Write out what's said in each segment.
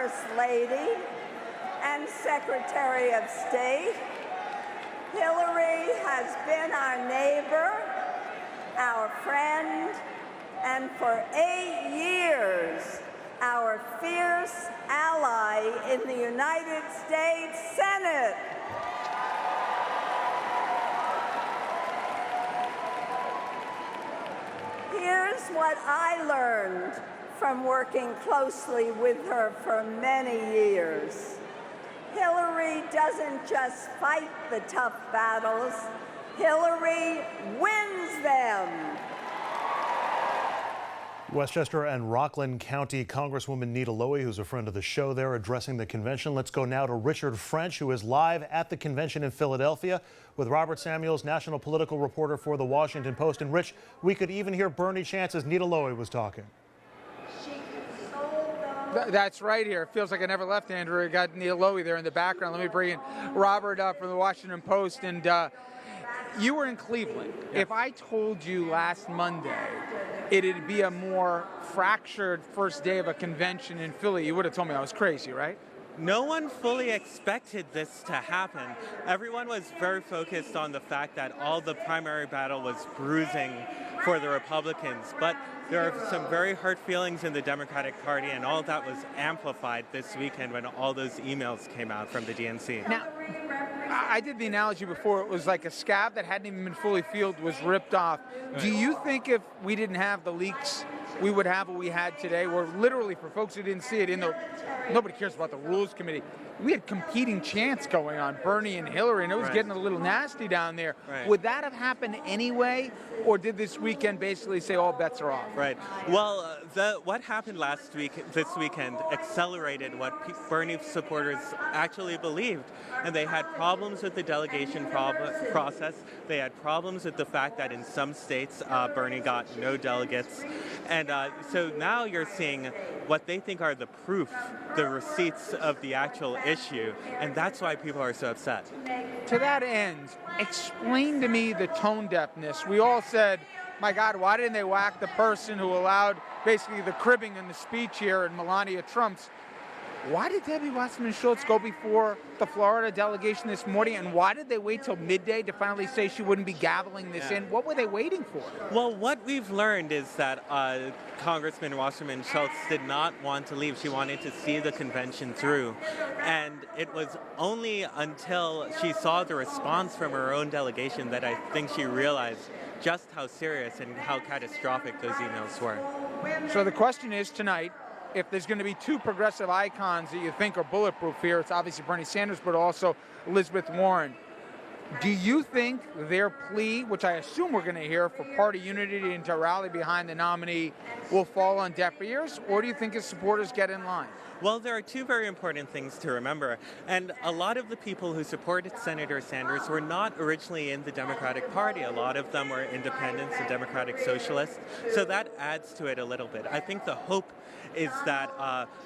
First Lady and Secretary of State. Hillary has been our neighbor, our friend, and for 8 years, our fierce ally in the United States Senate. Here's what I learned from working closely with her for many years. Hillary doesn't just fight the tough battles, Hillary wins them. Westchester and Rockland County Congresswoman Nita Lowey, who's a friend of the show there, addressing the convention. Let's go now to Richard French, who is live at the convention in Philadelphia with Robert Samuels, national political reporter for The Washington Post. And Rich, we could even hear Bernie chants as Nita Lowey was talking. That's right here. It feels like I never left, Andrew. I got Nita Lowey there in the background. Let me bring in Robert from The Washington Post. And you were in Cleveland. Yes. If I told you last Monday it'd be a more fractured first day of a convention in Philly, you would have told me I was crazy, right? No one fully expected this to happen. Everyone was very focused on the fact that all the primary battle was bruising for the Republicans, but there are some very hurt feelings in the Democratic Party, and all that was amplified this weekend when all those emails came out from the DNC. Now, I did the analogy before. It was like a scab that hadn't even been fully healed was ripped off. Right. Do you think if we didn't have the leaks, we would have what we had today? Where literally, for folks who didn't see it, nobody cares about the Rules Committee. We had competing chants going on, Bernie and Hillary, and it was getting a little nasty down there. Right. Would that have happened anyway, or did this weekend basically say all bets are off? Right. Well, what happened this weekend, accelerated what Bernie supporters actually believed, and they had problems with the delegation process. They had problems with the fact that in some states Bernie got no delegates, and so now you're seeing what they think are the proof, the receipts of the actual issue, and that's why people are so upset. To that end, explain to me the tone deafness. We all said, my God, why didn't they whack the person who allowed basically the cribbing in the speech here in Melania Trump's? Why did Debbie Wasserman Schultz go before the Florida delegation this morning, and why did they wait till midday to finally say she wouldn't be gaveling this in? What were they waiting for? Well, what we've learned is that Congressman Wasserman Schultz did not want to leave. She wanted to see the convention through. And it was only until she saw the response from her own delegation that I think she realized just how serious and how catastrophic those emails were. So the question is tonight, if there's going to be two progressive icons that you think are bulletproof here, it's obviously Bernie Sanders, but also Elizabeth Warren. Do you think their plea, which I assume we're going to hear for party unity and to rally behind the nominee, will fall on deaf ears, or do you think his supporters get in line? Well, there are two very important things to remember, and a lot of the people who supported Senator Sanders were not originally in the Democratic Party. A lot of them were independents and Democratic Socialists, so that adds to it a little bit. I think the hope is that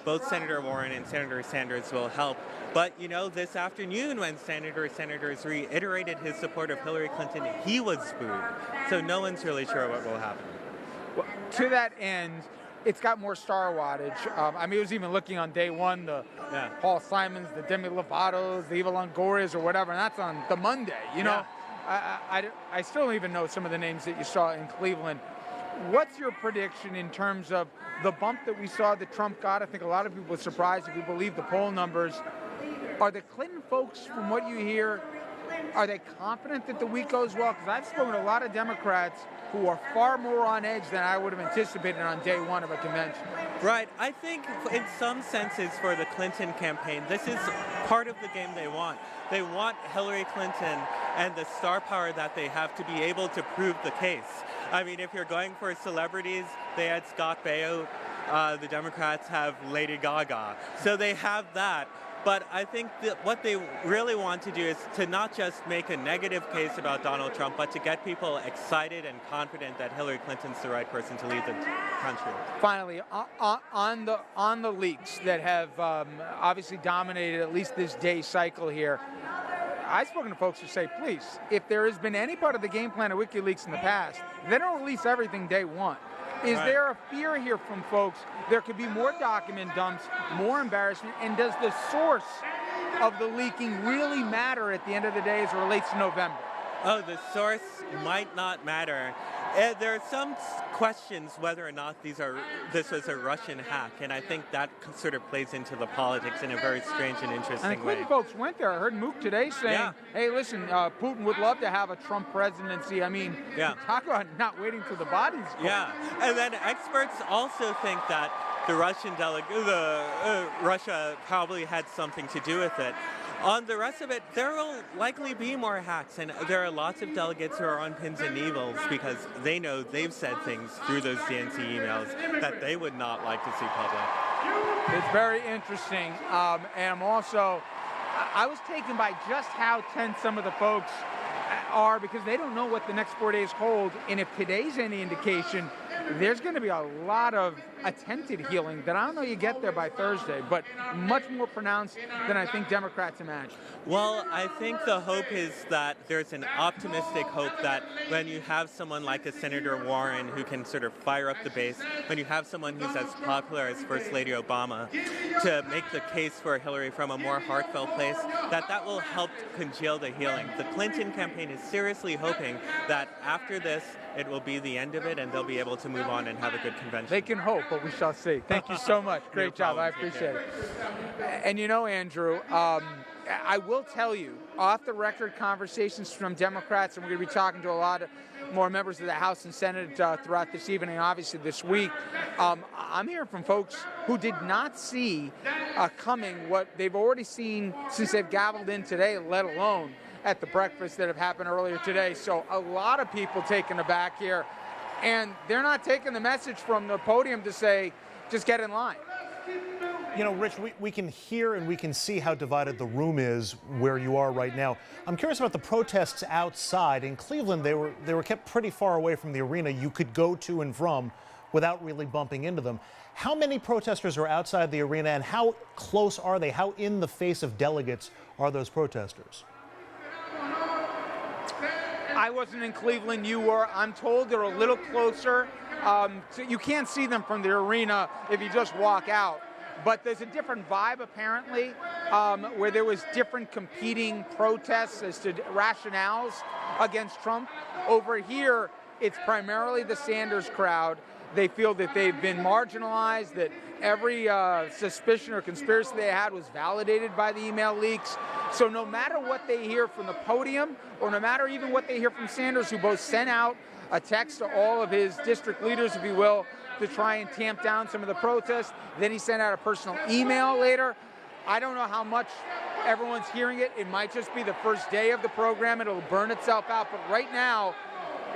both Senator Warren and Senator Sanders will help. But, you know, this afternoon when Senator Sanders reiterated his support of Hillary Clinton, he was booed. So no one's really sure what will happen. Well, to that end, it's got more star wattage. I mean, it was even looking on day one, the Paul Simons, the Demi Lovatos, the Eva Longorias or whatever, and that's on the Monday. You know, I still don't even know some of the names that you saw in Cleveland. What's your prediction in terms of the bump that we saw that Trump got? I think a lot of people were surprised if you believe the poll numbers. Are the Clinton folks, from what you hear, are they confident that the week goes well? Because I've spoken to a lot of Democrats who are far more on edge than I would have anticipated on day one of a convention. Right. I think in some senses for the Clinton campaign, this is part of the game they want. They want Hillary Clinton and the star power that they have to be able to prove the case. I mean, if you're going for celebrities, they had Scott Baio. The Democrats have Lady Gaga. So they have that. But I think that what they really want to do is to not just make a negative case about Donald Trump, but to get people excited and confident that Hillary Clinton's the right person to lead the country. Finally, on the leaks that have obviously dominated at least this day cycle here, I've spoken to folks who say, please, if there has been any part of the game plan of WikiLeaks in the past, they don't release everything day one. Is there a fear here from folks there could be more document dumps, more embarrassment, and does the source of the leaking really matter at the end of the day as it relates to November? Oh, the source might not matter. There are some questions whether or not this was a Russian hack, and I think that sort of plays into the politics in a very strange and interesting and the way. Clinton folks went there. I heard Mook today saying, hey, listen, Putin would love to have a Trump presidency. I mean, talk about not waiting till the bodies go. Yeah, and then experts also think that the Russian Russia probably had something to do with it. On the rest of it, there will likely be more hacks, and there are lots of delegates who are on pins and needles because they know they've said things through those DNC emails that they would not like to see public. It's very interesting, and I was taken by just how tense some of the folks are because they don't know what the next 4 days hold, and if today's any indication, there's going to be a lot of attempted healing that I don't know you get there by Thursday, but much more pronounced than I think Democrats imagine. Well, I think the hope is that there's an optimistic hope that when you have someone like a Senator Warren who can sort of fire up the base, when you have someone who's as popular as First Lady Obama to make the case for Hillary from a more heartfelt place, that will help congeal the healing. The Clinton campaign is seriously hoping that after this, it will be the end of it and they'll be able to move on and have a good convention. They can hope, but we shall see. Thank you so much. Great job. I appreciate it. And you know, Andrew, I will tell you, off-the-record conversations from Democrats, and we're going to be talking to a lot of more members of the House and Senate throughout this evening, obviously this week. I'm hearing from folks who did not see coming what they've already seen since they've gavelled in today, let alone at the breakfast that have happened earlier today. So a lot of people taken aback here, and they're not taking the message from the podium to say, just get in line. You know, Rich, we can hear and we can see how divided the room is where you are right now. I'm curious about the protests outside. In Cleveland, they were kept pretty far away from the arena. You could go to and from without really bumping into them. How many protesters are outside the arena, and how close are they? How in the face of delegates are those protesters? I wasn't in Cleveland, you were. I'm told they're a little closer. So you can't see them from the arena if you just walk out. But there's a different vibe, apparently, where there was different competing protests as to rationales against Trump. Over here, it's primarily the Sanders crowd. They feel that they've been marginalized, that every suspicion or conspiracy they had was validated by the email leaks. So no matter what they hear from the podium, or no matter even what they hear from Sanders, who both sent out a text to all of his district leaders, if you will, to try and tamp down some of the protests. Then he sent out a personal email later. I don't know how much everyone's hearing it. It might just be the first day of the program. It'll burn itself out. But right now,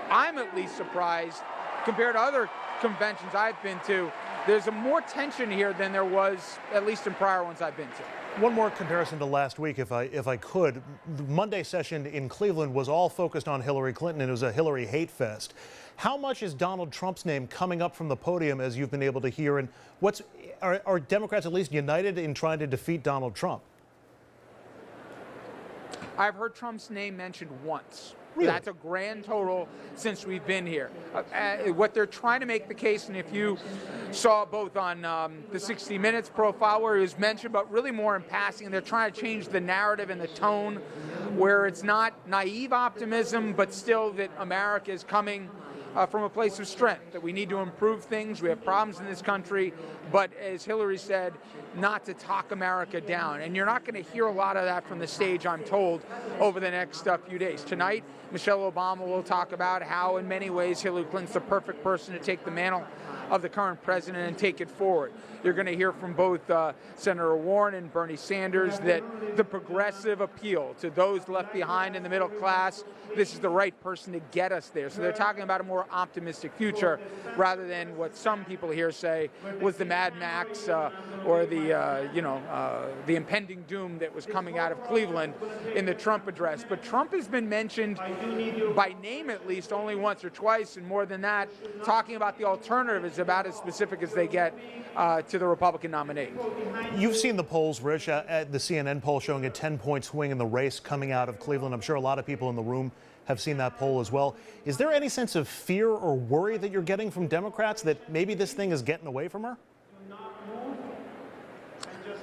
I'm at least surprised, compared to other conventions I've been to, there's a more tension here than there was, at least in prior ones I've been to. One more comparison to last week, if I could. The Monday session in Cleveland was all focused on Hillary Clinton, and it was a Hillary hate fest. How much is Donald Trump's name coming up from the podium, as you've been able to hear? And are Democrats at least united in trying to defeat Donald Trump? I've heard Trump's name mentioned once. Really? That's a grand total since we've been here. What they're trying to make the case, and if you saw both on the 60 Minutes profile where it was mentioned, but really more in passing, they're trying to change the narrative and the tone where it's not naive optimism, but still that America is coming from a place of strength, that we need to improve things. We have problems in this country, but as Hillary said, not to talk America down. And you're not going to hear a lot of that from the stage, I'm told, over the next few days. Tonight, Michelle Obama will talk about how, in many ways, Hillary Clinton's the perfect person to take the mantle of the current president and take it forward. You're going to hear from both Senator Warren and Bernie Sanders that the progressive appeal to those left behind in the middle class, this is the right person to get us there. So they're talking about a more optimistic future rather than what some people here say was the Mad Max or the impending doom that was coming out of Cleveland in the Trump address. But Trump has been mentioned by name at least only once or twice, and more than that, talking about the alternative as is about as specific as they get to the Republican nominee. You've seen the polls, Rich, at the CNN poll showing a 10-point swing in the race coming out of Cleveland. I'm sure a lot of people in the room have seen that poll as well. Is there any sense of fear or worry that you're getting from Democrats that maybe this thing is getting away from her?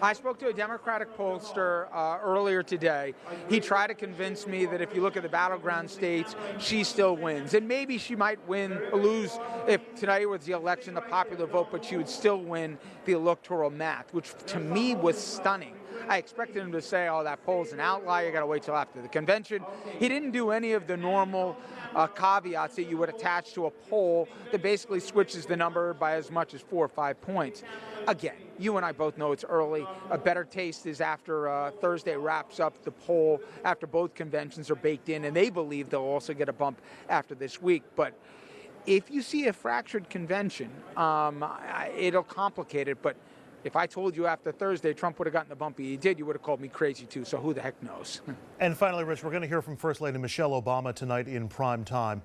I spoke to a Democratic pollster earlier today. He tried to convince me that if you look at the battleground states, she still wins. And maybe she might lose if tonight was the election, the popular vote, but she would still win the electoral math, which to me was stunning. I expected him to say, oh, that poll's an outlier, you got to wait till after the convention. He didn't do any of the normal caveats that you would attach to a poll that basically switches the number by as much as 4 or 5 points. Again, you and I both know it's early. A better taste is after Thursday wraps up the poll, after both conventions are baked in, and they believe they'll also get a bump after this week. But if you see a fractured convention, it'll complicate it. But if I told you after Thursday Trump would have gotten the bump he did, you would have called me crazy too. So who the heck knows? And finally, Rich, we're going to hear from First Lady Michelle Obama tonight in prime time.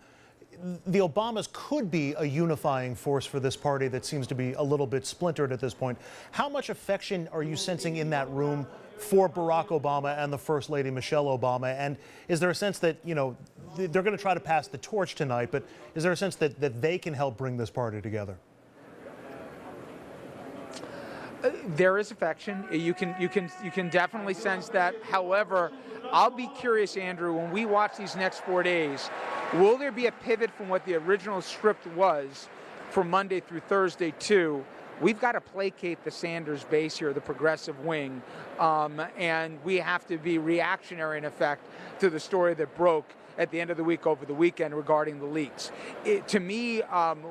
The Obamas could be a unifying force for this party that seems to be a little bit splintered at this point. How much affection are you sensing in that room for Barack Obama and the First Lady Michelle Obama? And is there a sense that, you know, they're going to try to pass the torch tonight, but is there a sense that they can help bring this party together? There is affection. You can definitely sense that. However, I'll be curious, Andrew, when we watch these next 4 days, will there be a pivot from what the original script was from Monday through Thursday to we've got to placate the Sanders base here, the progressive wing, and we have to be reactionary in effect to the story that broke at the end of the week over the weekend regarding the leaks. To me,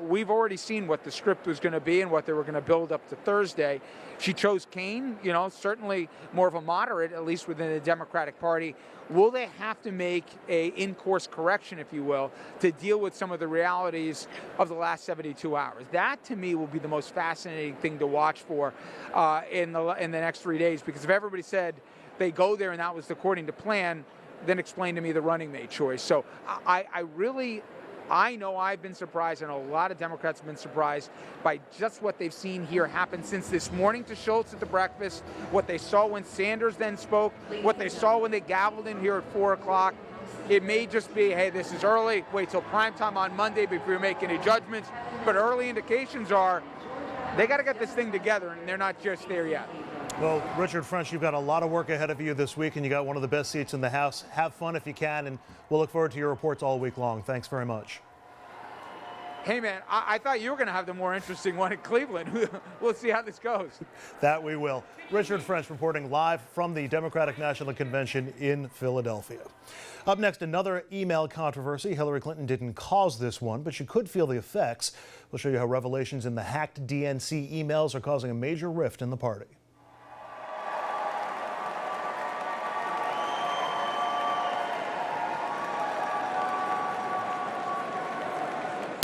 we've already seen what the script was going to be and what they were going to build up to Thursday. She chose Kane, you know, certainly more of a moderate, at least within the Democratic Party. Will they have to make a in-course correction, if you will, to deal with some of the realities of the last 72 hours? That, to me, will be the most fascinating thing to watch for in the next 3 days, because if everybody said they go there and that was according to plan, then explain to me the running mate choice. So I know I've been surprised, and a lot of Democrats have been surprised by just what they've seen here happen since this morning to Schultz at the breakfast, what they saw when Sanders then spoke, what they saw when they gavelled in here at 4 o'clock. It may just be, hey, this is early, wait till primetime on Monday before you make any judgments. But early indications are they got to get this thing together, and they're not just there yet. Well, Richard French, you've got a lot of work ahead of you this week, and you got one of the best seats in the House. Have fun if you can, and we'll look forward to your reports all week long. Thanks very much. Hey, man, I thought you were going to have the more interesting one in Cleveland. We'll see how this goes. That we will. Richard French reporting live from the Democratic National Convention in Philadelphia. Up next, another email controversy. Hillary Clinton didn't cause this one, but she could feel the effects. We'll show you how revelations in the hacked DNC emails are causing a major rift in the party.